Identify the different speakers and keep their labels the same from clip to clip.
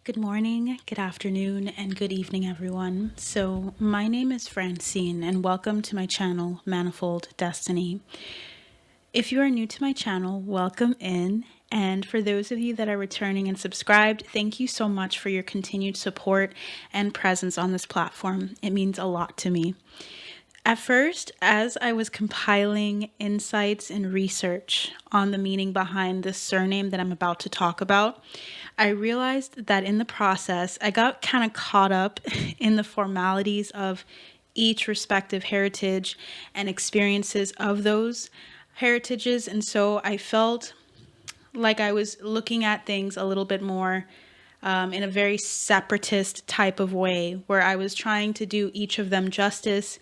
Speaker 1: Good morning, good afternoon, and good evening, everyone. So, my name is Francine, and welcome to my channel, Manifold Destiny. If you are new to my channel, welcome in. And for those of you that are returning and subscribed, thank you so much for your continued support and presence on this platform. It means a lot to me. At first, as I was compiling insights and research on the meaning behind this surname that I'm about to talk about, I realized that in the process, I got kind of caught up in the formalities of each respective heritage and experiences of those heritages. And so I felt like I was looking at things a little bit more in a very separatist type of way, where I was trying to do each of them justice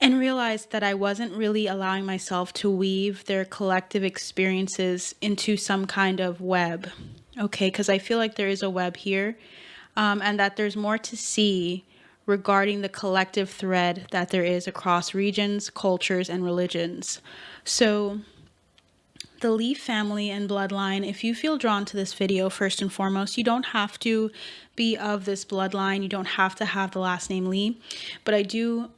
Speaker 1: and realized that I wasn't really allowing myself to weave their collective experiences into some kind of web. Okay, because I feel like there is a web here, and that there's more to see regarding the collective thread that there is across regions, cultures, and religions. So, the Lee family and bloodline, if you feel drawn to this video, first and foremost, you don't have to be of this bloodline. You don't have to have the last name Lee, but I do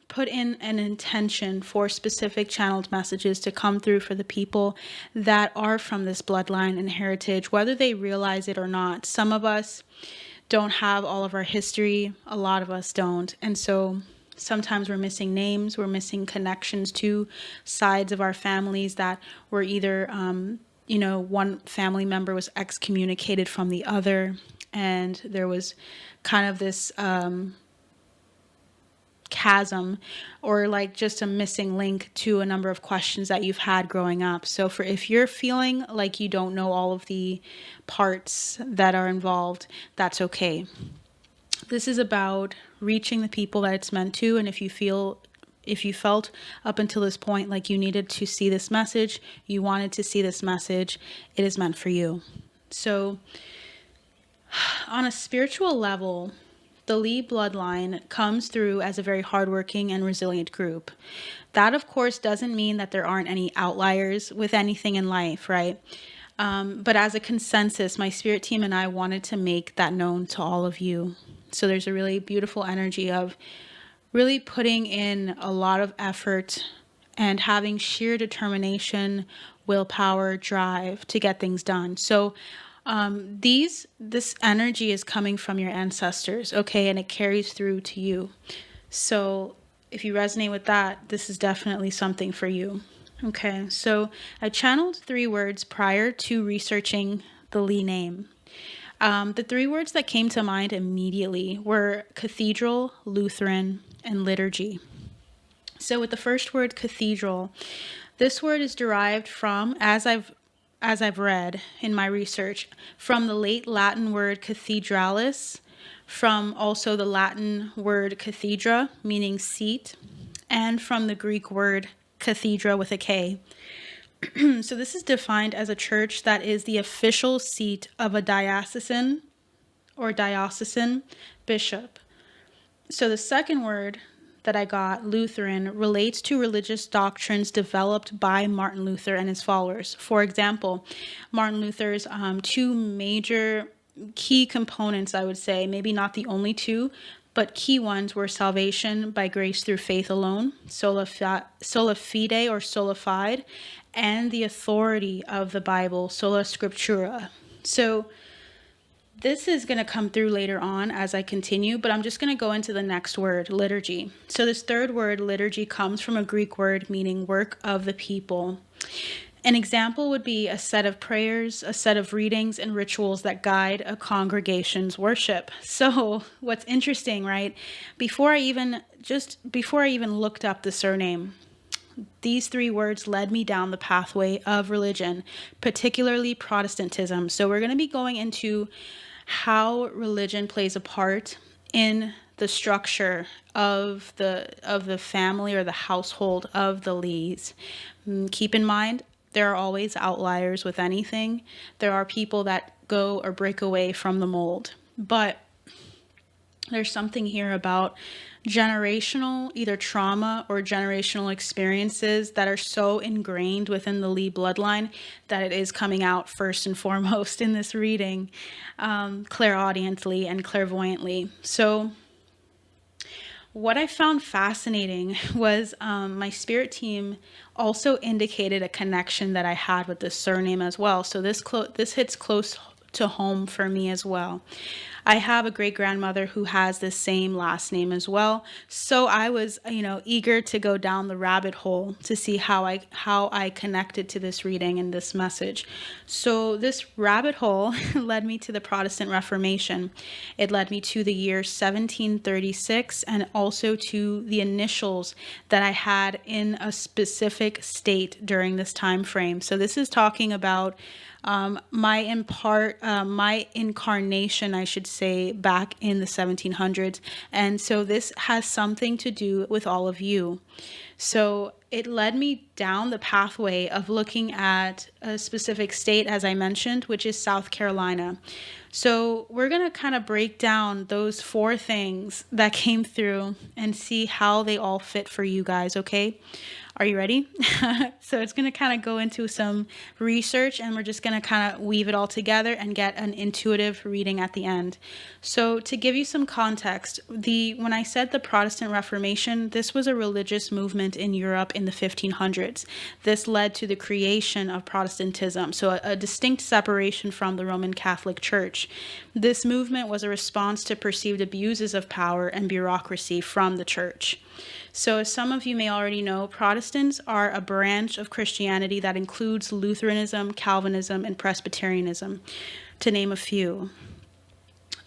Speaker 1: put in an intention for specific channeled messages to come through for the people that are from this bloodline and heritage, whether they realize it or not. Some of us don't have all of our history. A lot of us don't. And so sometimes we're missing names. We're missing connections to sides of our families that were either, one family member was excommunicated from the other. And there was kind of this chasm, or like just a missing link to a number of questions that you've had growing up. So if you're feeling like you don't know all of the parts that are involved, that's okay. This is about reaching the people that it's meant to. And if you felt up until this point like you needed to see this message, you wanted to see this message, it is meant for you. So on a spiritual level, the Lee bloodline comes through as a very hardworking and resilient group. That, of course, doesn't mean that there aren't any outliers with anything in life, right? But as a consensus, my spirit team and I wanted to make that known to all of you. So there's a really beautiful energy of really putting in a lot of effort and having sheer determination, willpower, drive to get things done. So this energy is coming from your ancestors, okay, and it carries through to you. So if you resonate with that, this is definitely something for you. Okay, so I channeled 3 words prior to researching the Lee name. The 3 words that came to mind immediately were cathedral, Lutheran, and liturgy. So with the first word, cathedral, this word is derived from, as I've read in my research, from the late Latin word cathedralis, from also the Latin word cathedra, meaning seat, and from the Greek word cathedra with a K. So this is defined as a church that is the official seat of a diocesan bishop. So the second word that I got, Lutheran, relates to religious doctrines developed by Martin Luther and his followers. For example, Martin Luther's 2 major key components, I would say, maybe not the only 2, but key ones were salvation by grace through faith alone, sola fide or sola fide, and the authority of the Bible, sola scriptura. So this is going to come through later on as I continue, but I'm just going to go into the next word, liturgy. So this third word, liturgy, comes from a Greek word meaning work of the people. An example would be a set of prayers, a set of readings and rituals that guide a congregation's worship. So what's interesting, right? Before I even looked up the surname, these 3 words led me down the pathway of religion, particularly Protestantism. So we're going to be going into how religion plays a part in the structure of the family or the household of the Lees. Keep in mind, there are always outliers with anything. There are people that go or break away from the mold. But there's something here about generational either trauma or generational experiences that are so ingrained within the Lee bloodline that it is coming out first and foremost in this reading, clairaudiently and clairvoyantly. So what I found fascinating was my spirit team also indicated a connection that I had with this surname as well. So this hits close to home for me as well. I have a great grandmother who has the same last name as well. So I was, eager to go down the rabbit hole to see how I connected to this reading and this message. So this rabbit hole led me to the Protestant Reformation. It led me to the year 1736 and also to the initials that I had in a specific state during this time frame. So this is talking about my incarnation, I should say, back in the 1700s. And so this has something to do with all of you. So it led me down the pathway of looking at a specific state, as I mentioned, which is South Carolina. So we're going to kind of break down those 4 things that came through and see how they all fit for you guys, okay? Are you ready? So it's going to kind of go into some research, and we're just going to kind of weave it all together and get an intuitive reading at the end. So to give you some context, when I said the Protestant Reformation, this was a religious movement in Europe in the 1500s. This led to the creation of Protestantism, so a distinct separation from the Roman Catholic Church. This movement was a response to perceived abuses of power and bureaucracy from the church. So as some of you may already know, Protestants are a branch of Christianity that includes Lutheranism, Calvinism, and Presbyterianism, to name a few.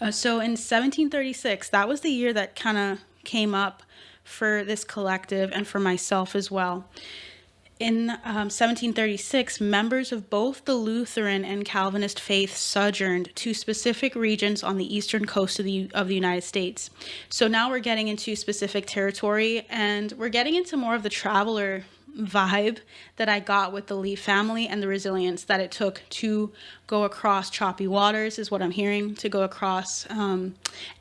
Speaker 1: So in 1736, that was the year that kind of came up for this collective and for myself as well. In 1736, members of both the Lutheran and Calvinist faith sojourned to specific regions on the eastern coast of the United States. So now we're getting into specific territory, and we're getting into more of the traveler vibe that I got with the Lee family and the resilience that it took to go across choppy waters is what I'm hearing, to go across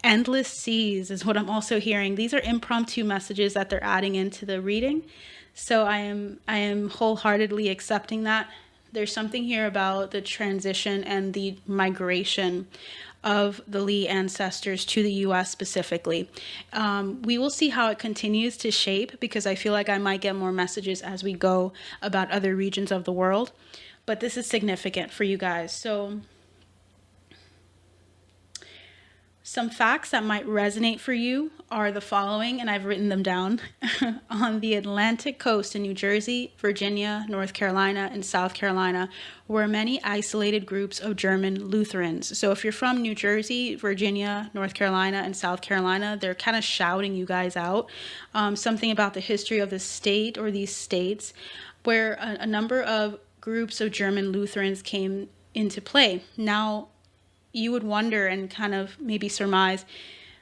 Speaker 1: endless seas is what I'm also hearing. These are impromptu messages that they're adding into the reading. So I am wholeheartedly accepting that. There's something here about the transition and the migration of the Lee ancestors to the U.S. specifically. We will see how it continues to shape, because I feel like I might get more messages as we go about other regions of the world. But this is significant for you guys. So some facts that might resonate for you are the following, and I've written them down. On the Atlantic coast in New Jersey, Virginia, North Carolina, and South Carolina were many isolated groups of German Lutherans. So if you're from New Jersey, Virginia, North Carolina, and South Carolina, they're kind of shouting you guys out. Something about the history of the state or these states where a number of groups of German Lutherans came into play. Now, you would wonder and kind of maybe surmise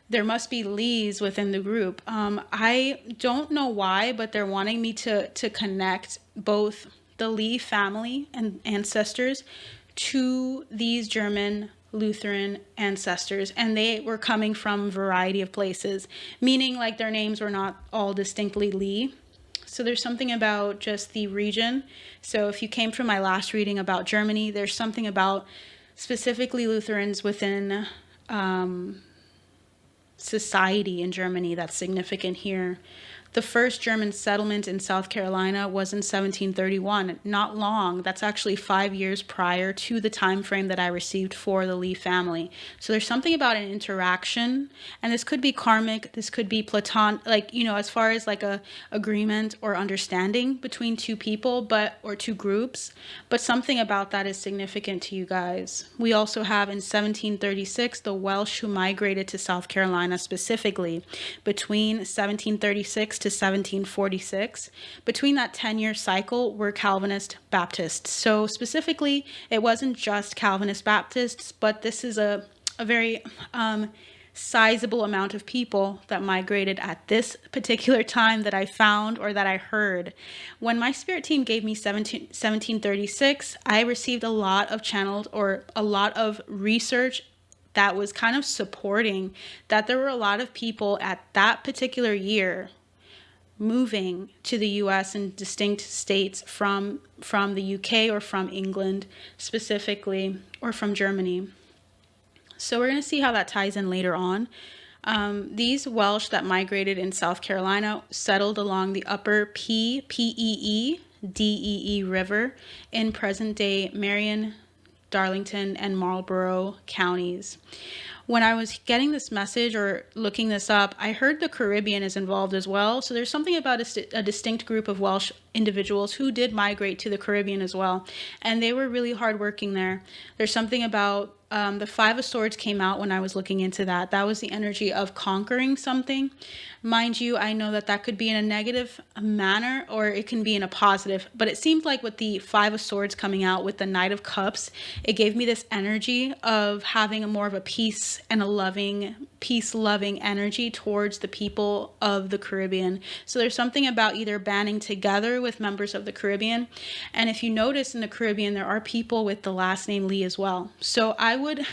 Speaker 1: there must be Lees within the group. I don't know why, but they're wanting me to connect both the Lee family and ancestors to these German Lutheran ancestors, and they were coming from a variety of places, meaning like their names were not all distinctly Lee. So there's something about just the region. So if you came from my last reading about Germany, there's something about specifically Lutherans within society in Germany that's significant here. The first German settlement in South Carolina was in 1731. Not long. That's actually 5 years prior to the time frame that I received for the Lee family. So there's something about an interaction, and this could be karmic, this could be platonic, as far as like a agreement or understanding between two people, or two groups, but something about that is significant to you guys. We also have in 1736 the Welsh who migrated to South Carolina specifically between 1736 to 1746. Between that 10-year cycle were Calvinist Baptists. So specifically, it wasn't just Calvinist Baptists, but this is a very sizable amount of people that migrated at this particular time that I found or that I heard. When my spirit team gave me 1736, I received a lot of channeled or a lot of research that was kind of supporting that there were a lot of people at that particular year moving to the US in distinct states from the UK or from England specifically, or from Germany. So we're going to see how that ties in later on. These Welsh that migrated in South Carolina settled along the upper P-E-E-D-E-E River in present-day Marion, Darlington, and Marlborough counties. When I was getting this message or looking this up, I heard the Caribbean is involved as well. So there's something about a distinct group of Welsh individuals who did migrate to the Caribbean as well. And they were really hardworking there. There's something about the Five of Swords came out when I was looking into that. That was the energy of conquering something. Mind you, I know that that could be in a negative manner or it can be in a positive. But it seemed like with the Five of Swords coming out with the Knight of Cups, it gave me this energy of having a more of a peace and a loving, peace-loving energy towards the people of the Caribbean. So there's something about either banding together with members of the Caribbean. And if you notice in the Caribbean, there are people with the last name Lee as well. So I would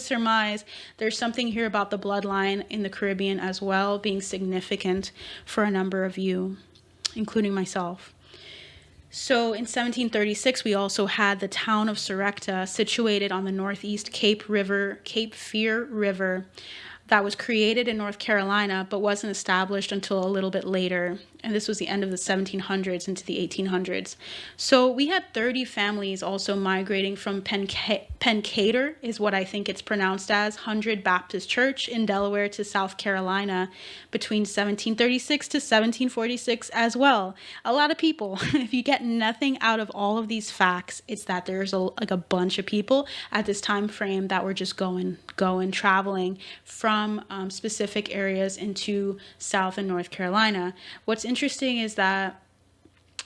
Speaker 1: surmise there's something here about the bloodline in the Caribbean as well being significant for a number of you, including myself. So in 1736, we also had the town of Sorrecta, situated on the northeast Cape Fear River, that was created in North Carolina, but wasn't established until a little bit later. And this was the end of the 1700s into the 1800s. So we had 30 families also migrating from Pencader, is what I think it's pronounced as, 100 Baptist Church in Delaware to South Carolina between 1736 to 1746 as well. A lot of people. If you get nothing out of all of these facts, it's that there's a bunch of people at this time frame that were just going, traveling from specific areas into South and North Carolina. What's interesting is that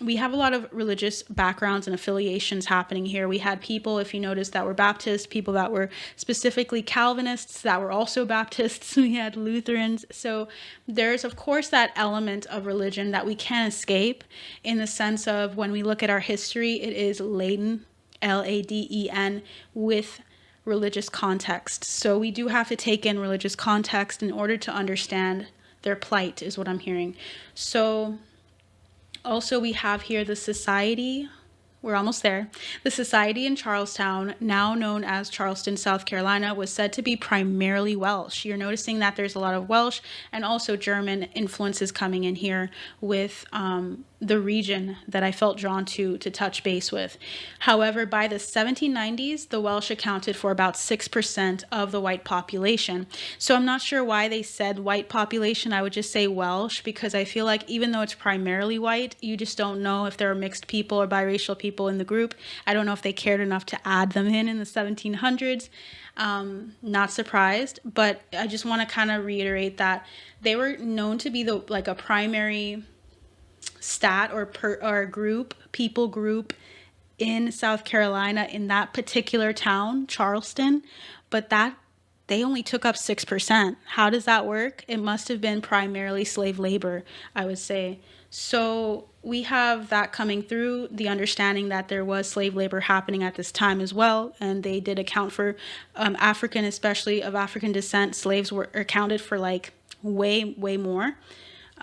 Speaker 1: we have a lot of religious backgrounds and affiliations happening here. We had people, if you notice, that were Baptists, people that were specifically Calvinists that were also Baptists. We had Lutherans. So there's, of course, that element of religion that we can't escape, in the sense of when we look at our history, it is laden, L-A-D-E-N, with religious context. So we do have to take in religious context in order to understand their plight, is what I'm hearing. So also we have here the society. We're almost there. The society in Charlestown, now known as Charleston, South Carolina, was said to be primarily Welsh. You're noticing that there's a lot of Welsh and also German influences coming in here with the region that I felt drawn to touch base with. However, by the 1790s, the Welsh accounted for about 6% of the white population. So I'm not sure why they said white population. I would just say Welsh, because I feel like even though it's primarily white, you just don't know if there are mixed people or biracial people in the group. I don't know if they cared enough to add them in the 1700s. Not surprised, but I just want to kind of reiterate that they were known to be a primary stat or people group in South Carolina, in that particular town, Charleston, but that they only took up 6%. How does that work? It must have been primarily slave labor, I would say. So we have that coming through, the understanding that there was slave labor happening at this time as well, and they did account for African, especially of African descent. Slaves were accounted for like way more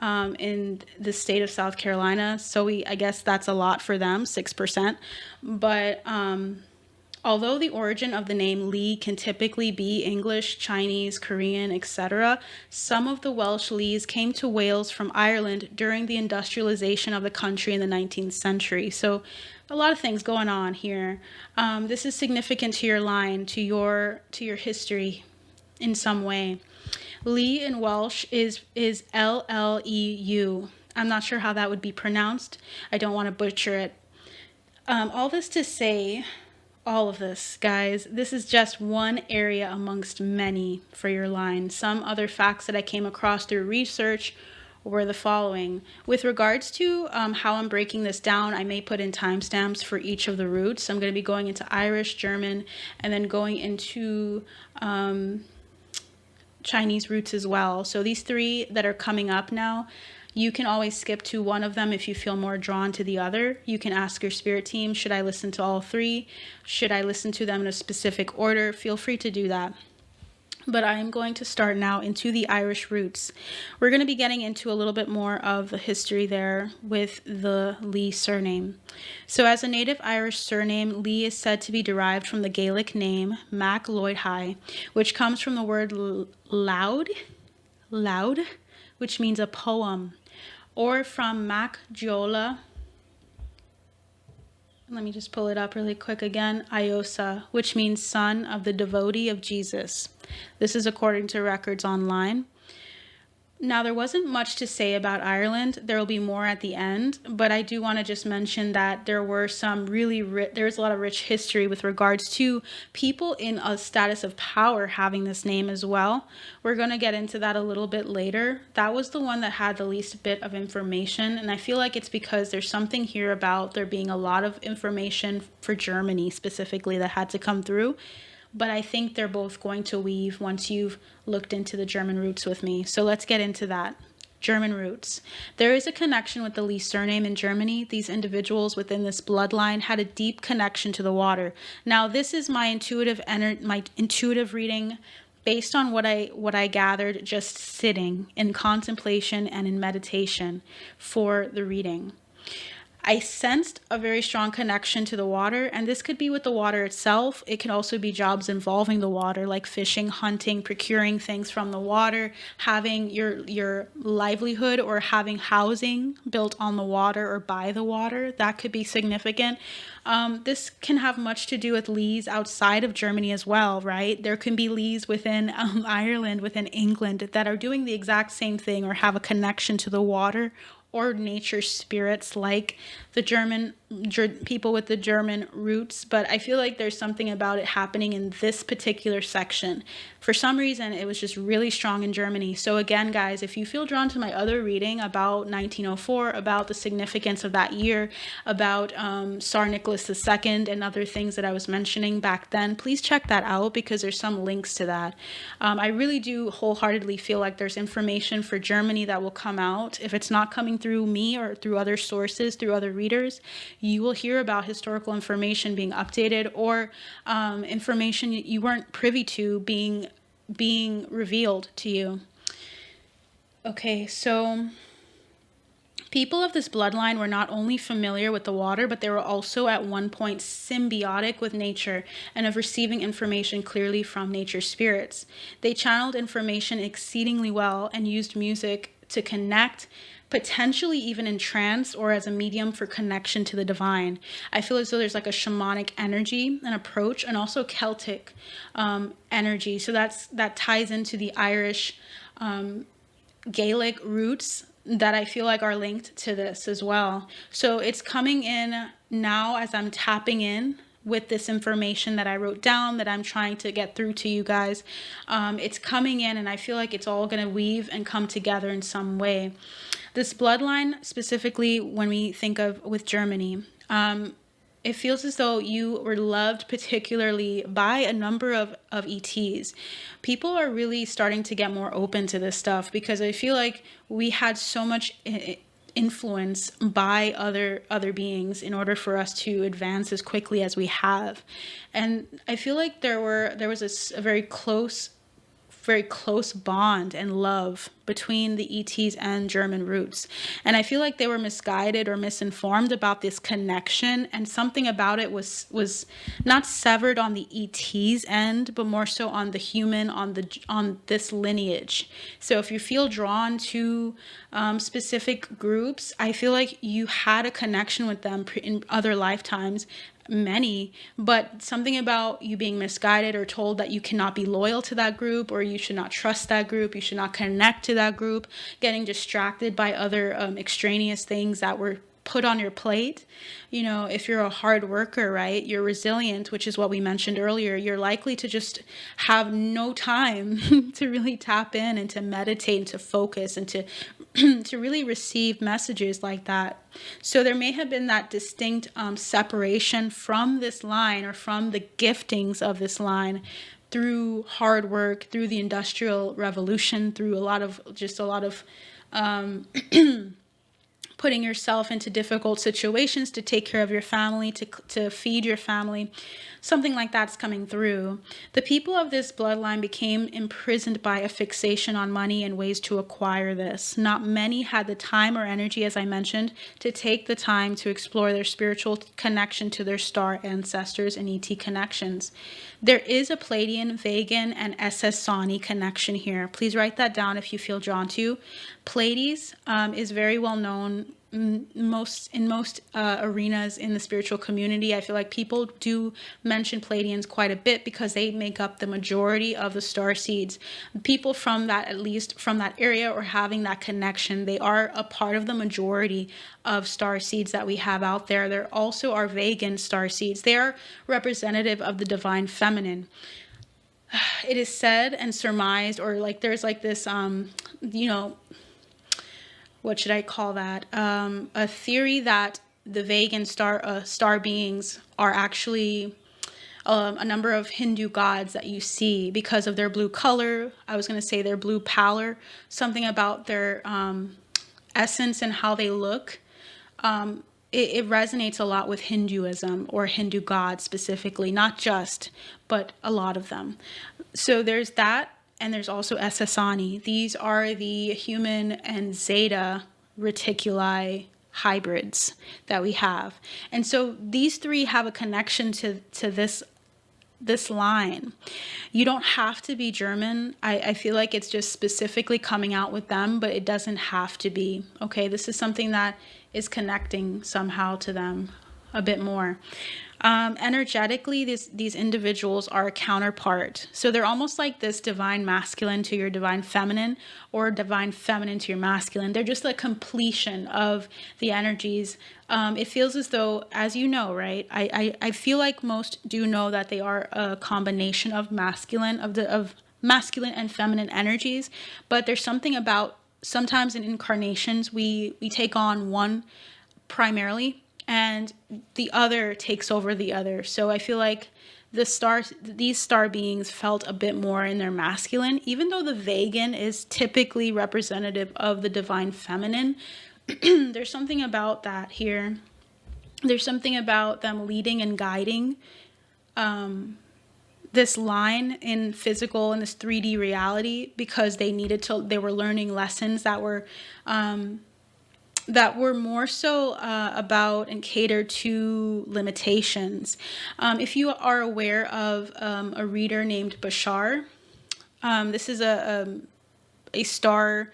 Speaker 1: in the state of South Carolina. So I guess that's a lot for them, 6%. But although the origin of the name Lee can typically be English, Chinese, Korean, etc., some of the Welsh Lees came to Wales from Ireland during the industrialization of the country in the 19th century. So a lot of things going on here. This is significant to your line, to your history in some way. Lee in Welsh is L-L-E-U. I'm not sure how that would be pronounced. I don't want to butcher it. All this to say, all of this, guys, this is just one area amongst many for your line. Some other facts that I came across through research were the following. With regards to how I'm breaking this down, I may put in timestamps for each of the roots. I'm going to be going into Irish, German, and then going into Chinese roots as well. So these three that are coming up now, you can always skip to one of them if you feel more drawn to the other. You can ask your spirit team, should I listen to all three? Should I listen to them in a specific order? Feel free to do that. but I'm going to start now into the Irish roots. We're going to be getting into a little bit more of the history there with the Lee surname. So as a native Irish surname, Lee is said to be derived from the Gaelic name Mac Lloyd High, which comes from the word loud, which means a poem, or from Mac Giola. Let me just pull it up really quick again. Iosa, which means son of the devotee of Jesus. This is according to records online. Now, there wasn't much to say about Ireland. There will be more at the end, but I do want to just mention that there were some there was a lot of rich history with regards to people in a status of power having this name as well. We're going to get into that a little bit later. That was the one that had the least bit of information, and I feel like it's because there's something here about there being a lot of information for Germany specifically that had to come through. But I think they're both going to weave once you've looked into the German roots with me. So let's get into that. German roots. There is a connection with the Lee surname in Germany. These individuals within this bloodline had a deep connection to the water. Now, this is my intuitive reading based on what I gathered just sitting in contemplation and in meditation for the reading. I sensed a very strong connection to the water, and this could be with the water itself. It could also be jobs involving the water, like fishing, hunting, procuring things from the water, having your livelihood or having housing built on the water or by the water. That could be significant. This can have much to do with Lees outside of Germany as well, right? There can be Lees within Ireland, within England, that are doing the exact same thing or have a connection to the water or nature spirits like the people with the German roots. But I feel like there's something about it happening in this particular section. For some reason, it was just really strong in Germany. So again, guys, if you feel drawn to my other reading about 1904, about the significance of that year, about Tsar Nicholas II and other things that I was mentioning back then, please check that out because there's some links to that. I really do wholeheartedly feel like there's information for Germany that will come out. If it's not coming through me or through other sources, through other readers, you will hear about historical information being updated or information you weren't privy to being revealed to you. Okay, so people of this bloodline were not only familiar with the water, but they were also at one point symbiotic with nature and of receiving information clearly from nature spirits. They channeled information exceedingly well and used music to connect, potentially even in trance or as a medium for connection to the divine. I feel as though there's like a shamanic energy and approach, and also Celtic energy. So that ties into the Irish Gaelic roots that I feel like are linked to this as well. So it's coming in now as I'm tapping in with this information that I wrote down that I'm trying to get through to you guys. It's coming in, and I feel like it's all going to weave and come together in some way. This bloodline, specifically when we think of with Germany, it feels as though you were loved particularly by a number of ETs. People are really starting to get more open to this stuff because I feel like we had so much influence by other beings in order for us to advance as quickly as we have. And I feel like there was a very close bond and love between the ETs and German roots. And I feel like they were misguided or misinformed about this connection, and something about it was not severed on the ET's end, but more so on the human, on this lineage. So if you feel drawn to specific groups, I feel like you had a connection with them in other lifetimes, many, but something about you being misguided or told that you cannot be loyal to that group, or you should not trust that group, you should not connect to that group, getting distracted by other extraneous things that were put on your plate. You know, if you're a hard worker, right, you're resilient, which is what we mentioned earlier, you're likely to just have no time to really tap in and to meditate and to focus and to to really receive messages like that. So there may have been that distinct separation from this line or from the giftings of this line through hard work, through the putting yourself into difficult situations to take care of your family, to feed your family. Something like that's coming through. The people of this bloodline became imprisoned by a fixation on money and ways to acquire this. Not many had the time or energy, as I mentioned, to take the time to explore their spiritual connection to their star ancestors and ET connections. There is a Pleiadian, Vegan, and Ssani connection here. Please write that down if you feel drawn to. Pleiades is very well known in most arenas in the spiritual community. I feel like people do mention Pleiadians quite a bit because they make up the majority of the star seeds. People from that, at least from that area or having that connection, they are a part of the majority of star seeds that we have out there. There also are vegan star seeds. They are representative of the divine feminine. It is said and surmised, or like there's like this, what should I call that? A theory that the vegan star beings are actually a number of Hindu gods that you see because of their blue color. I was going to say their blue pallor, something about their essence and how they look. It resonates a lot with Hinduism or Hindu gods specifically, not just, but a lot of them. So there's that. And there's also Ssani. These are the human and Zeta reticuli hybrids that we have. And so these three have a connection to this line. You don't have to be German. I feel like it's just specifically coming out with them, but it doesn't have to be. Okay, this is something that is connecting somehow to them a bit more. Energetically, these individuals are a counterpart. So they're almost like this divine masculine to your divine feminine, or divine feminine to your masculine. They're just a completion of the energies. It feels as though, as you know, right? I feel like most do know that they are a combination of masculine, of masculine and feminine energies. But there's something about, sometimes in incarnations, we take on one primarily, and the other takes over the other. So I feel like these star beings felt a bit more in their masculine, even though the vegan is typically representative of the divine feminine. There's something about that here. There's something about them leading and guiding this line in physical, in this 3D reality, because they were learning lessons that were more so about and catered to limitations. If you are aware of a reader named Bashar, this is a star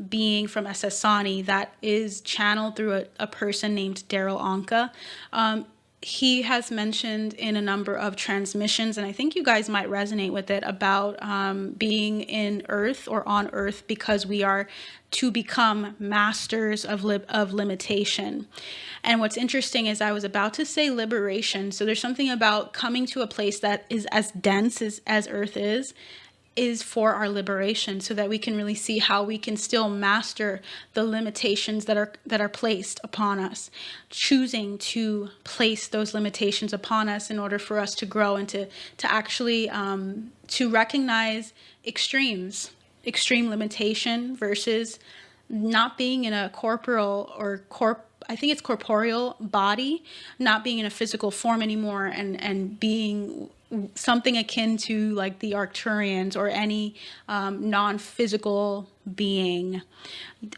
Speaker 1: being from Ssani that is channeled through a person named Daryl Anka. He has mentioned in a number of transmissions, and I think you guys might resonate with it, about being in Earth or on Earth because we are to become masters of limitation. And what's interesting is I was about to say liberation. So there's something about coming to a place that is as dense as Earth is for our liberation, so that we can really see how we can still master the limitations that are placed upon us, choosing to place those limitations upon us in order for us to grow and to actually to recognize extreme limitation versus not being in a corporeal body, not being in a physical form anymore, and being something akin to like the Arcturians or any non-physical being.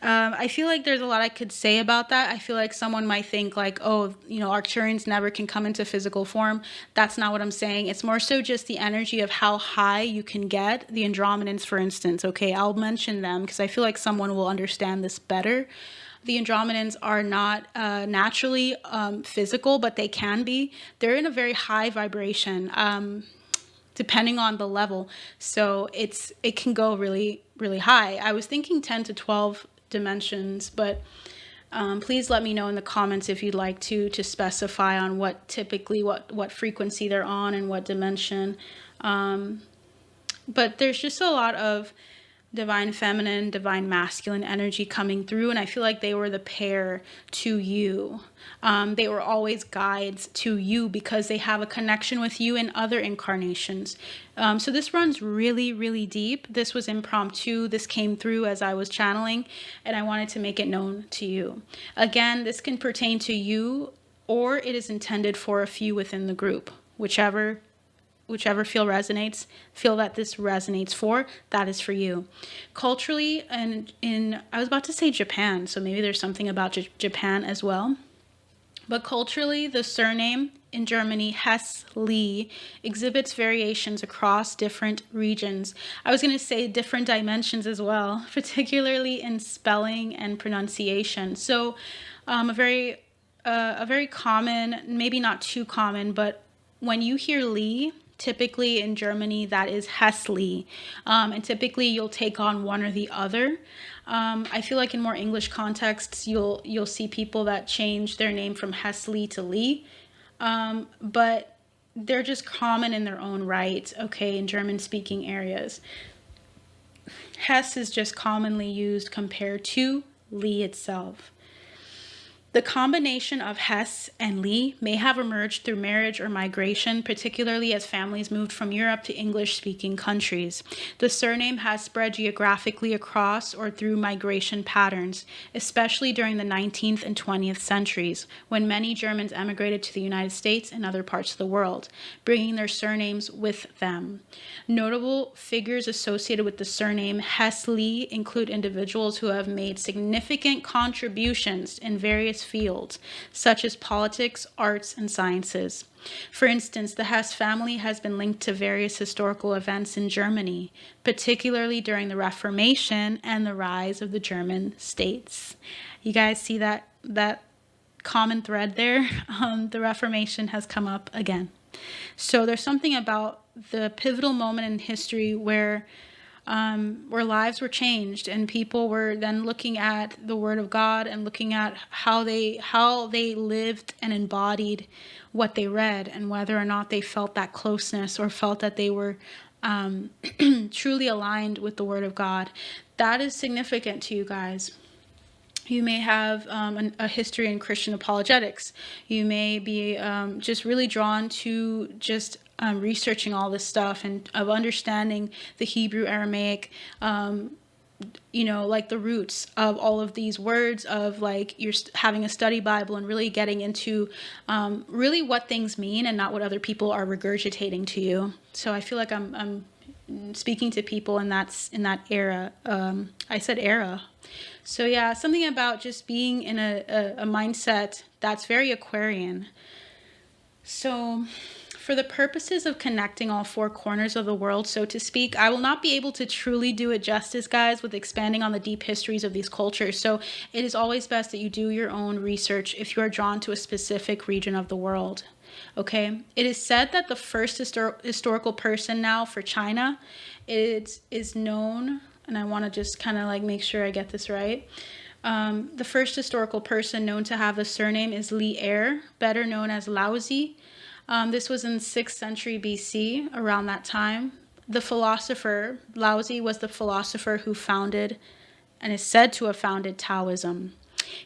Speaker 1: I feel like there's a lot I could say about that. I feel like someone might think like, oh, Arcturians never can come into physical form. That's not what I'm saying. It's more so just the energy of how high you can get. The Andromedans, for instance. Okay, I'll mention them because I feel like someone will understand this better. The Andromedans are not naturally physical, but they can be. They're in a very high vibration, depending on the level. So it can go really, really high. I was thinking 10 to 12 dimensions, but please let me know in the comments if you'd like to specify on what frequency they're on and what dimension. But there's just a lot of divine feminine, divine masculine energy coming through. And I feel like they were the pair to you. They were always guides to you because they have a connection with you in other incarnations. So this runs really, really deep. This was impromptu. This came through as I was channeling, and I wanted to make it known to you. Again, this can pertain to you, or it is intended for a few within the group, whichever feel that this resonates for, that is for you. Culturally, and I was about to say Japan, so maybe there's something about Japan as well. But culturally, the surname in Germany, Hess-Lee, exhibits variations across different regions. I was going to say different dimensions as well, particularly in spelling and pronunciation. So a very common, maybe not too common, but when you hear Lee, typically in Germany, that is Hess-Lee. And typically you'll take on one or the other. I feel like in more English contexts, you'll see people that change their name from Hess-Lee to Lee. But they're just common in their own right, okay, in German-speaking areas. Hess is just commonly used compared to Lee itself. The combination of Hess and Lee may have emerged through marriage or migration, particularly as families moved from Europe to English-speaking countries. The surname has spread geographically across or through migration patterns, especially during the 19th and 20th centuries, when many Germans emigrated to the United States and other parts of the world, bringing their surnames with them. Notable figures associated with the surname Hess-Lee include individuals who have made significant contributions in various fields, such as politics, arts, and sciences. For instance, the Hess family has been linked to various historical events in Germany, particularly during the Reformation and the rise of the German states. You guys see that common thread there? The Reformation has come up again. So there's something about the pivotal moment in history where lives were changed and people were then looking at the Word of God and looking at how they lived and embodied what they read, and whether or not they felt that closeness or felt that they were truly aligned with the Word of God. That is significant to you guys. You may have a history in Christian apologetics. You may be just really drawn to just researching all this stuff and of understanding the Hebrew, Aramaic, like the roots of all of these words, of like you're having a study Bible and really getting into really what things mean and not what other people are regurgitating to you. So I feel like I'm speaking to people in that era. I said era. So yeah, something about just being in a mindset that's very Aquarian. So for the purposes of connecting all four corners of the world, so to speak, I will not be able to truly do it justice, guys, with expanding on the deep histories of these cultures. So it is always best that you do your own research if you are drawn to a specific region of the world. Okay, it is said that the first historical person now for China is known, and I want to just kind of like make sure I get this right. The first historical person known to have the surname is Li Er, better known as Laozi. This was in 6th century BC, around that time. The philosopher, Laozi was the philosopher who founded and is said to have founded Taoism.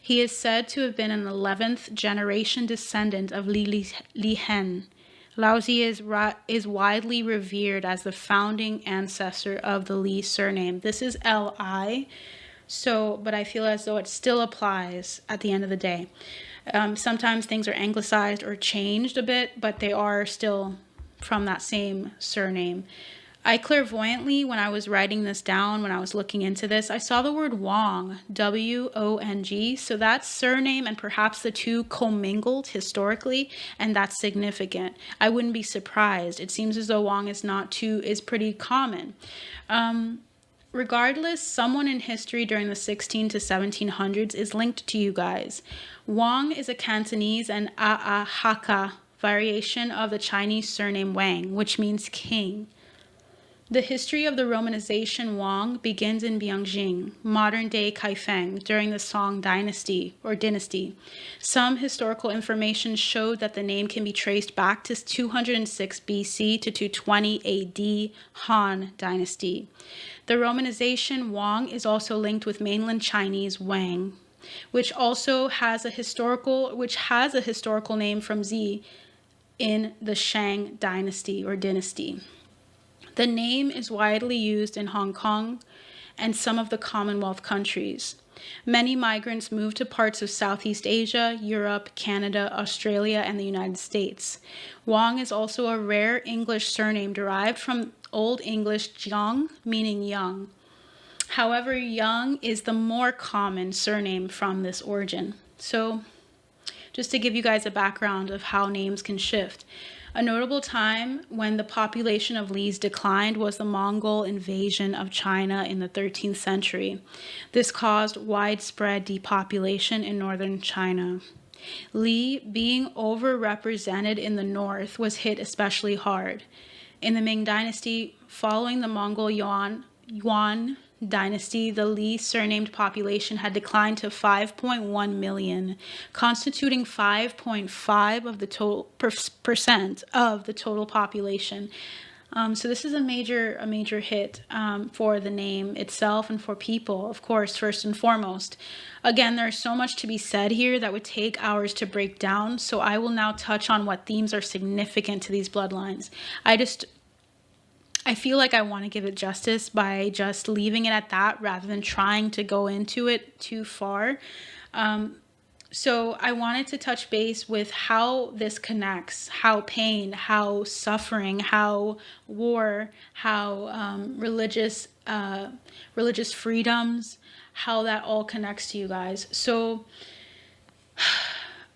Speaker 1: He is said to have been an 11th generation descendant of Li Hen. Laozi is widely revered as the founding ancestor of the Li surname. This is Li, but I feel as though it still applies at the end of the day. Sometimes things are anglicized or changed a bit, but they are still from that same surname. I clairvoyantly, when I was writing this down, when I was looking into this, I saw the word Wong, W-O-N-G. So that's surname and perhaps the two commingled historically, and that's significant. I wouldn't be surprised. It seems as though Wong is pretty common. Regardless, someone in history during the 16 to 1700s is linked to you guys. Wang is a Cantonese and Hakka variation of the Chinese surname Wang, which means king. The history of the Romanization Wang begins in Beijing, modern-day Kaifeng, during the Song dynasty or dynasty. Some historical information showed that the name can be traced back to 206 BC to 220 AD Han dynasty. The Romanization Wang is also linked with mainland Chinese Wang, which has a historical name from Zi in the Shang dynasty or dynasty. The name is widely used in Hong Kong and some of the Commonwealth countries. Many migrants moved to parts of Southeast Asia, Europe, Canada, Australia, and the United States. Wang is also a rare English surname derived from Old English jiang, meaning young. However, Young is the more common surname from this origin. So, just to give you guys a background of how names can shift. A notable time when the population of Lees declined was the Mongol invasion of China in the 13th century. This caused widespread depopulation in northern China. Li, being overrepresented in the north, was hit especially hard. In the Ming Dynasty, following the Mongol Yuan dynasty, the Li surnamed population had declined to 5.1 million, constituting 5.5% of the total population. So this is a major hit for the name itself and for people, of course, first and foremost. Again, there's so much to be said here that would take hours to break down, so I will now touch on what themes are significant to these bloodlines. I feel like I want to give it justice by just leaving it at that rather than trying to go into it too far. So I wanted to touch base with how this connects, how pain, how suffering, how war, how religious freedoms, how that all connects to you guys. So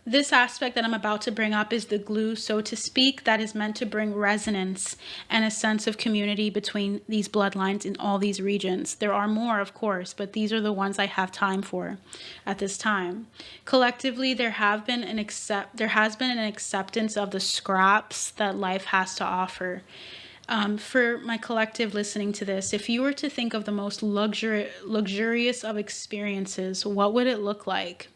Speaker 1: this aspect that I'm about to bring up is the glue, so to speak, that is meant to bring resonance and a sense of community between these bloodlines in all these regions. There are more, of course, but these are the ones I have time for at this time. Collectively, there has been an acceptance of the scraps that life has to offer. For my collective listening to this, if you were to think of the most luxurious of experiences, what would it look like?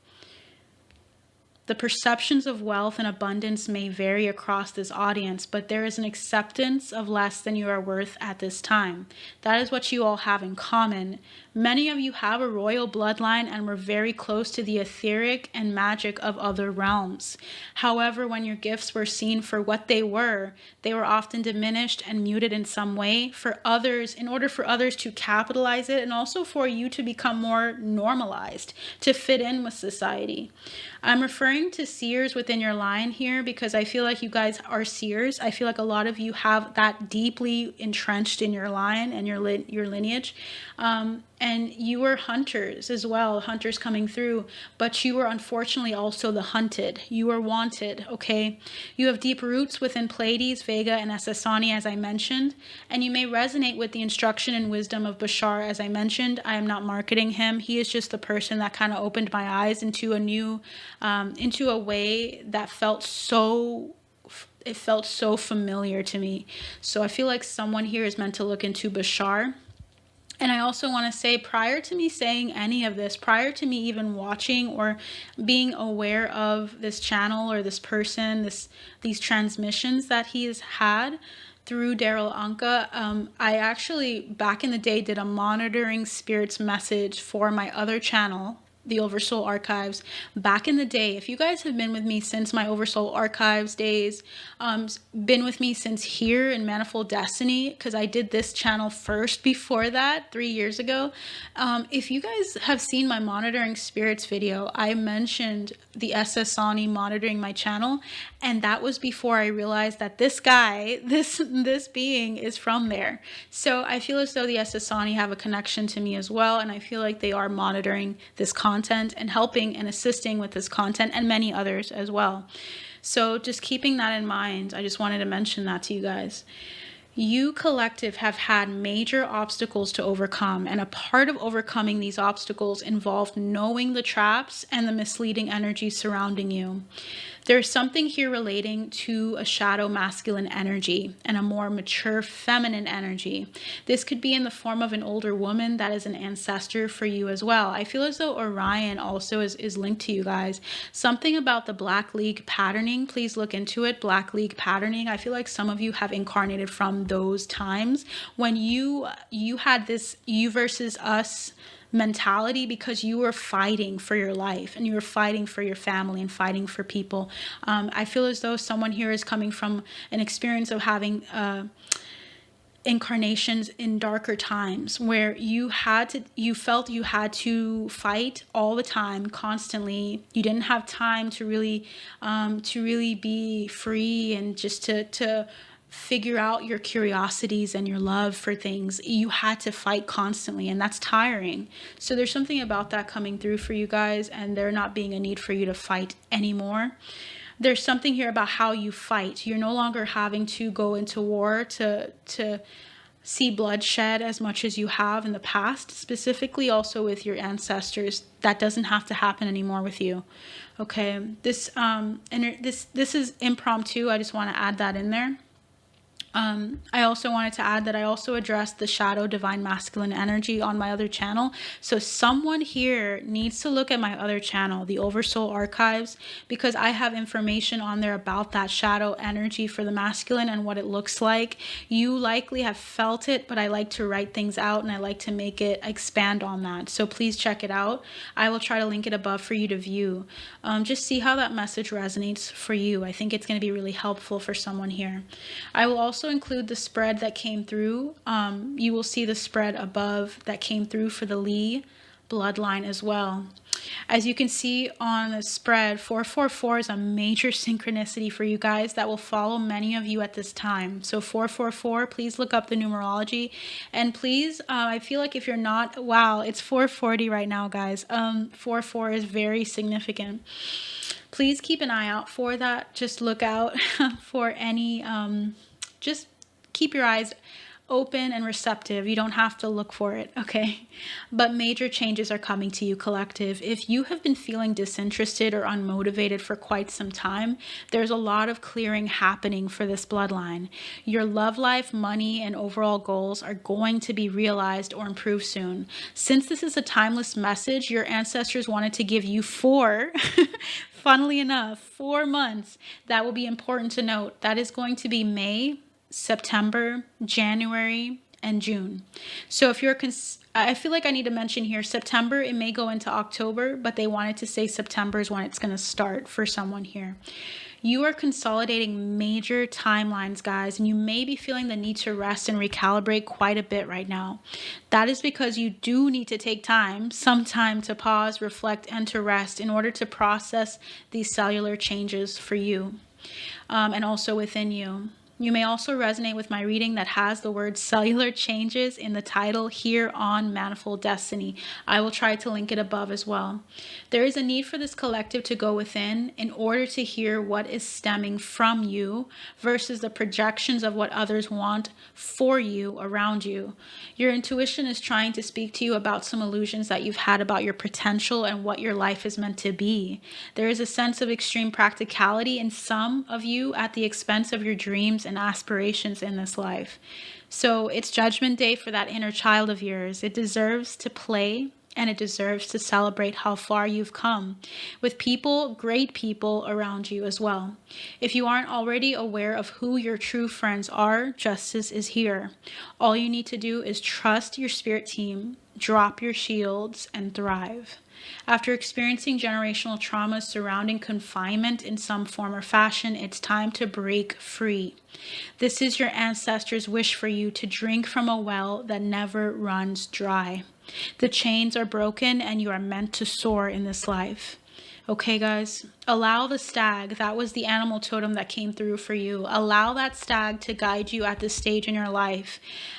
Speaker 1: The perceptions of wealth and abundance may vary across this audience, but there is an acceptance of less than you are worth at this time. That is what you all have in common. Many of you have a royal bloodline and were very close to the etheric and magic of other realms. However, when your gifts were seen for what they were often diminished and muted in some way in order for others to capitalize it and also for you to become more normalized, to fit in with society. I'm referring to seers within your line here because I feel like you guys are seers. I feel like a lot of you have that deeply entrenched in your line and your lineage. And you were hunters as well, hunters coming through, but you were unfortunately also the hunted. You were wanted, okay? You have deep roots within Pleiades, Vega, and Essassani, as I mentioned, and you may resonate with the instruction and wisdom of Bashar, as I mentioned. I am not marketing him. He is just the person that kind of opened my eyes into into a way that felt so familiar to me. So I feel like someone here is meant to look into Bashar. And I also want to say, prior to me saying any of this, prior to me even watching or being aware of this channel or this person, these transmissions that he has had through Daryl Anka, I actually, back in the day, did a monitoring spirits message for my other channel, the Oversoul Archives, back in the day. If you guys have been with me since my Oversoul Archives days, been with me since here in Manifold Destiny, because I did this channel first before that 3 years ago. If you guys have seen my monitoring spirits video, I mentioned the Essassani monitoring my channel, and that was before I realized that this guy, this being is from there. So I feel as though the Essassani have a connection to me as well, and I feel like they are monitoring this content and helping and assisting with this content and many others as well. So just keeping that in mind, I just wanted to mention that to you guys. You collective have had major obstacles to overcome, and a part of overcoming these obstacles involved knowing the traps and the misleading energy surrounding you. There's something here relating to a shadow masculine energy and a more mature feminine energy. This could be in the form of an older woman that is an ancestor for you as well. I feel as though Orion also is linked to you guys. Something about the Black League patterning, please look into it. Black League patterning. I feel like some of you have incarnated from those times when you had this you versus us mentality, because you were fighting for your life and you were fighting for your family and fighting for people. I feel as though someone here is coming from an experience of having incarnations in darker times where you felt you had to fight all the time, constantly. You didn't have time to really be free and just to figure out your curiosities and your love for things. You had to fight constantly, and that's tiring. So there's something about that coming through for you guys, and there not being a need for you to fight anymore. There's something here about how you fight. You're no longer having to go into war to see bloodshed as much as you have in the past, specifically also with your ancestors. That doesn't have to happen anymore with you. Okay, this is impromptu. I just want to add that in there. I also wanted to add that I also addressed the shadow divine masculine energy on my other channel. So someone here needs to look at my other channel, the Oversoul Archives, because I have information on there about that shadow energy for the masculine and what it looks like. You likely have felt it, but I like to write things out and I like to make it expand on that. So please check it out. I will try to link it above for you to view. Just see how that message resonates for you. I think it's going to be really helpful for someone here. I will also include the spread that came through. You will see the spread above that came through for the Lee bloodline as well. As you can see on the spread, 444 is a major synchronicity for you guys that will follow many of you at this time. So 444, please look up the numerology. And please, I feel like if you're not, wow, it's 440 right now, guys. 44 is very significant. Please keep an eye out for that. Just look out for any just keep your eyes open and receptive. You don't have to look for it, okay? But major changes are coming to you, collective. If you have been feeling disinterested or unmotivated for quite some time, there's a lot of clearing happening for this bloodline. Your love life, money, and overall goals are going to be realized or improved soon. Since this is a timeless message, your ancestors wanted to give you 4 funnily enough, 4 months that will be important to note. That is going to be May, September, January, and June. So if you're, I feel like I need to mention here, September, it may go into October, but they wanted to say September is when it's going to start for someone here. You are consolidating major timelines, guys, and you may be feeling the need to rest and recalibrate quite a bit right now. That is because you do need to take time, some time to pause, reflect, and to rest in order to process these cellular changes for you and also within you. You may also resonate with my reading that has the word cellular changes in the title here on Manifold Destiny. I will try to link it above as well. There is a need for this collective to go within in order to hear what is stemming from you versus the projections of what others want for you around you. Your intuition is trying to speak to you about some illusions that you've had about your potential and what your life is meant to be. There is a sense of extreme practicality in some of you at the expense of your dreams and aspirations in this life. So it's Judgment Day for that inner child of yours. It deserves to play and it deserves to celebrate how far you've come with people, great people around you as well. If you aren't already aware of who your true friends are, justice is here. All you need to do is trust your spirit team, drop your shields, and thrive. After experiencing generational traumas surrounding confinement in some form or fashion, it's time to break free. This is your ancestors' wish for you to drink from a well that never runs dry. The chains are broken and you are meant to soar in this life. Okay, guys, allow the stag, that was the animal totem that came through for you. Allow that stag to guide you at this stage in your life.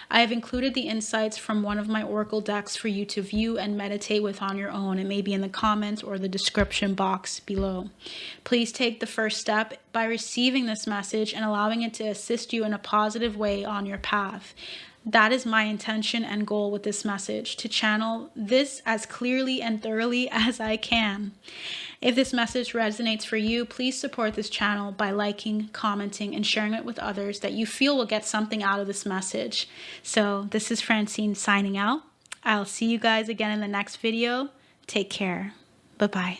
Speaker 1: I have included the insights from one of my oracle decks for you to view and meditate with on your own. It may be in the comments or the description box below. Please take the first step by receiving this message and allowing it to assist you in a positive way on your path. That is my intention and goal with this message, to channel this as clearly and thoroughly as I can. If this message resonates for you, please support this channel by liking, commenting, and sharing it with others that you feel will get something out of this message. So this is Francine signing out. I'll see you guys again in the next video. Take care. Bye-bye.